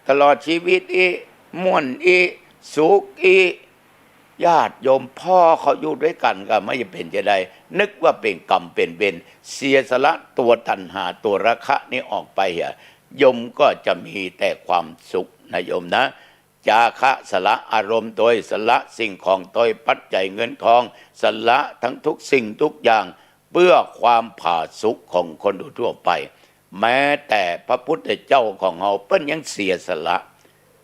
ตลอดชีวิตม่วนสุขญาติโยมพ่อเขาอยู่ด้วยกันก็ไม่เป็นจะได้นึกว่าเป็นกรรมเป็นเวรเสียสละตัวตัณหาตัวราคะนี้ออกไปโยมก็จะมีแต่ความสุขนะโยมนะจาคะสละอารมณ์โดยสละสิ่งของโดยปัจจัยเงินทองสละทั้งทุกสิ่งทุกอย่างเพื่อความผาสุกของคนทั่วไปแม้แต่พระพุทธเจ้าของเราเปิ้นยังเสียสละ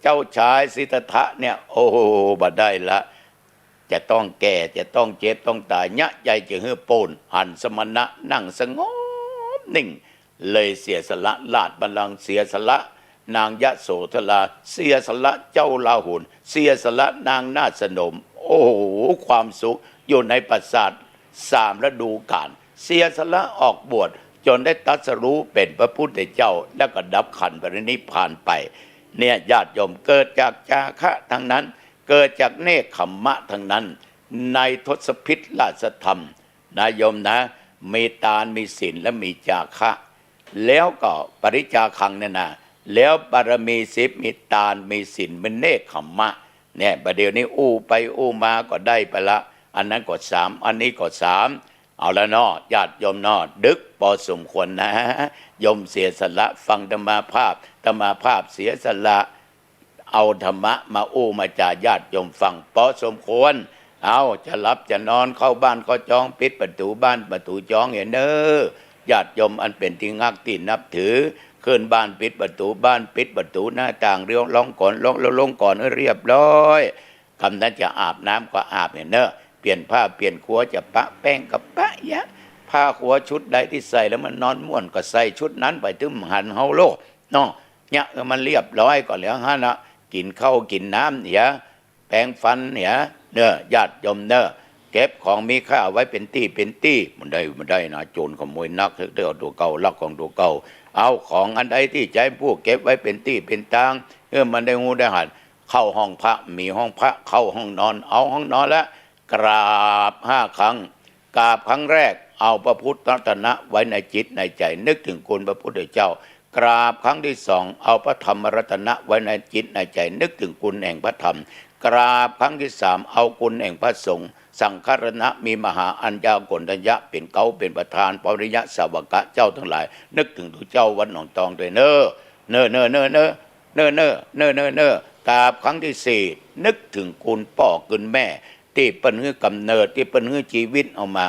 เจ้าชายสิทธัตถะเนี่ยโอ้บ่ได้ละจะต้องแก่จะต้องเจ็บต้องตายยะใหญ่จะเฮือโปนหันสมณะนั่งสงบนิ่งเลยเสียสละลาดบัลลังก์เสียสละนางยะโสธราเสียสละเจ้าลาหุนเสียสละนางนาสนมโอ้โหความสุขอยู่ในปราสาท3 ฤดูกาลเสียสละออกบวชจนได้ตรัสรู้เป็นพระพุทธเจ้าแล้วก็ดับขันธ์ปรินิพพานไปเนี่ยญาติโยมเกิดจากจาคะทั้งนั้น เกิดจากเนคขมมะทั้งนั้นในทศพิธราชธรรมนะโยมนะมีทานมีศีลและมีจาคะแล้วก็ปริจาคังเนี่ยนะแล้วบารมี10มีทานมีศีลเป็นเนคขมมะเนี่ยประเดี๋ยวนี้อู้ไปอู้มาก็ได้ไปละอันนั้นก็3อันนี้ก็3เอาละเนาะญาติโยมเนาะดึกพอสมควรนะโยมเสียสละฟังธรรมาภาพเสียสละเอาธรรมะมาอู้มาจ่าญาติโยมฟังพอสมควรเอาจะหลับจะนอนเข้าบ้านก็จองปิดประตูบ้านประตูจองเห็นเนอญาติโยมอันเป็นที่งักที่นับถือขึ้นบ้านปิดประตูบ้านปิดประตูหน้าต่างเรียงร้องก่อนลงก่อนเรียบร้อยคำนั้นจะอาบน้ำก็อาบเห็นเนอเปลี่ยนผ้าเปลี่ยนขัวจะปะแป้งกับปะยะผ้าขัวชุดใดที่ใส่แล้วมันนอนม่วนก็ใส่ชุดนั้นไปถึงหันเฮาโลเนาะเนี่ยมันเรียบร้อยก็แล้วฮะนะกินข้าวกินน้ำเนี่ยแปรงฟันเนี่ยเนอะญาติโยมเนอะเก็บของมีค่าไว้เป็นตี้มันได้นะโจรขโมยนักเดี๋ยวตัวเก่าลักของตัวเก่าเอาของอันใดที่ใจผู้เก็บไว้เป็นตี้เป็นตางมันได้งูได้หันเข้าห้องพระมีห้องพระเข้าห้องนอนเอาห้องนอนแล้วกราบ5 ครั้งกราบครั้งแรกเอาพระพุทธรัตนะไว้ในจิตในใจนึกถึงคุณพระพุทธเจ้ากราบครั้งที่2เอาพระธรรมรัตนะไว้ในจิตในใจนึกถึงคุณแห่งพระธรรมกราบครั้งที่3เอาคุณแห่งพระสงฆ์สังฆรณะมีมหาอัญญากณัญญะเป็นเก้าเป็นประธานปริยะสาวกะเจ้าทั้งหลายนึกถึงตัวเจ้าวัดหนองตองด้วยเนอกราบครั้งที่4นึกถึงคุณพ่อคุณแม่ที่เป็นหื้อกำเนิดที่เป็นหื้อชีวิตเอามา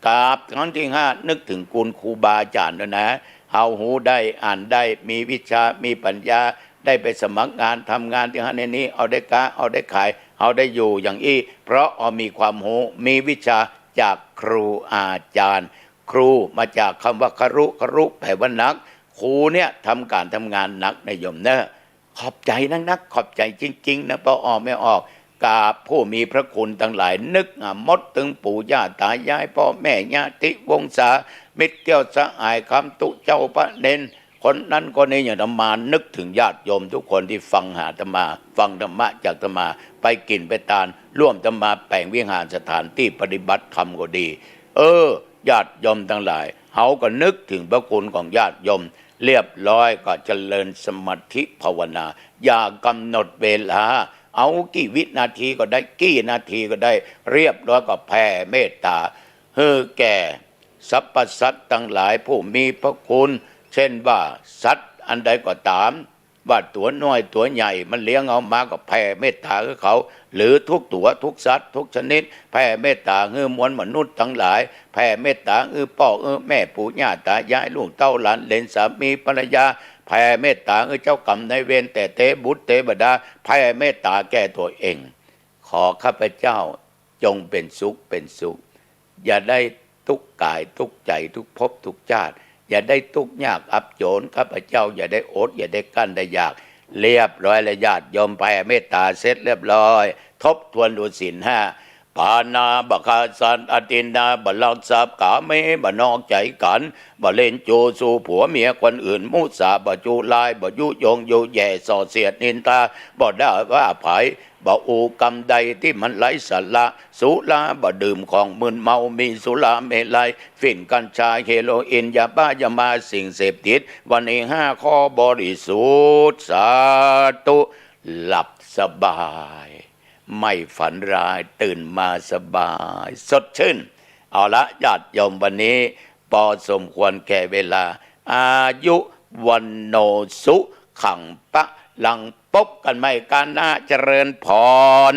กราบครั้งที่5นึกถึงคุณครูบาอาจารย์ด้วยนะเอาหูได้อ่านได้มีวิชามีปัญญาได้ไปสมัครงานทำงานที่ในนี้เอาได้ค้าเอาได้ขายเอาได้อยู่อย่างอี้เพราะมีความรู้มีวิชาจากครูอาจารย์ครูมาจากคำว่าครุแปลว่านักครูเนี่ยทำการทำงานหนักในโยมเนอะขอบใจนักขอบใจจริงๆนะพอออกไม่ออกกราบผู้มีพระคุณทั้งหลายนึกมดถึงปู่ย่าตายายพ่อแม่ญาติวงศามิตรเกี่ยวสหายคำตุเจ้าพระเนนคนนั้นคนนี้อย่างธรรมานึกถึงญาติโยมทุกคนที่ฟังหาธรรมาฟังธรรมะจากธรรมาไปกินไปทานร่วมธรรมาแปลงวิหารสถานที่ปฏิบัติธรรมก็ดีญาติโยมทั้งหลายเขาก็นึกถึงพระคุณของญาติโยมเรียบร้อยก็เจริญสมาธิภาวนาอย่ากำหนดเวลาเอากี่วินาทีก็ได้กี่นาทีก็ได้เรียบร้อยก็แผ่เมตตาแก่สรรพสัตว์ทั้งหลายผู้มีพระคุณเช่นว่าสัตว์อันใดก็ตามว่าตัวน้อยตัวใหญ่มันเลี้ยงเอามาก็แผ่เมตตาให้เขาหรือทุกตัวทุกสัตว์ทุกชนิดแผ่เมตตาให้มวลมนุษย์ทั้งหลายแผ่เมตตาให้พ่อแม่ปู่ย่าตายายลูกเต้าหลานเหลนสามีภรรยาแผ่เมตตาให้เจ้ากรรมนายเวรแต่เตบุตรเตบดาแผ่เมตตาแก่ตัวเองขอข้าพเจ้าจงเป็นสุขอย่าได้ทุกข์กายทุกข์ใจทุกภพทุกชาติอย่าได้ทุกข์ยากอับโจรข้าพเจ้าอย่าได้อดอย่าได้กั้นได้ยากเรียบร้อยและญาติโยมแผ่เมตตาเสร็จเรียบร้อยทบทวนดูศีล 5ปานาบคาสันอตินาบลักทรัพย์กาเมบนอกใจกันบเล่นโจสู่ผัวเมียคนอื่นมุสาบจูลายบยุยงยุแย่ส่อเสียดนินทาบ่ได้ว่าไผบ่อูกรรมใดที่มันไร้สาระสุราบ่ดื่มของมึนเมามีสุราเมลัยฝิ่นกัญชาเฮโรอีนยาบ้ายามาสิ่งเสพติดวันนี้5 ข้อบริสุทธิ์สาธุหลับสบายไม่ฝันร้ายตื่นมาสบายสดชื่นเอาละญาติโยมวันนี้พอสมควรแก่เวลาอายุวันโนสุขังปะหลังพบกันใหม่การหน้าเจริญพร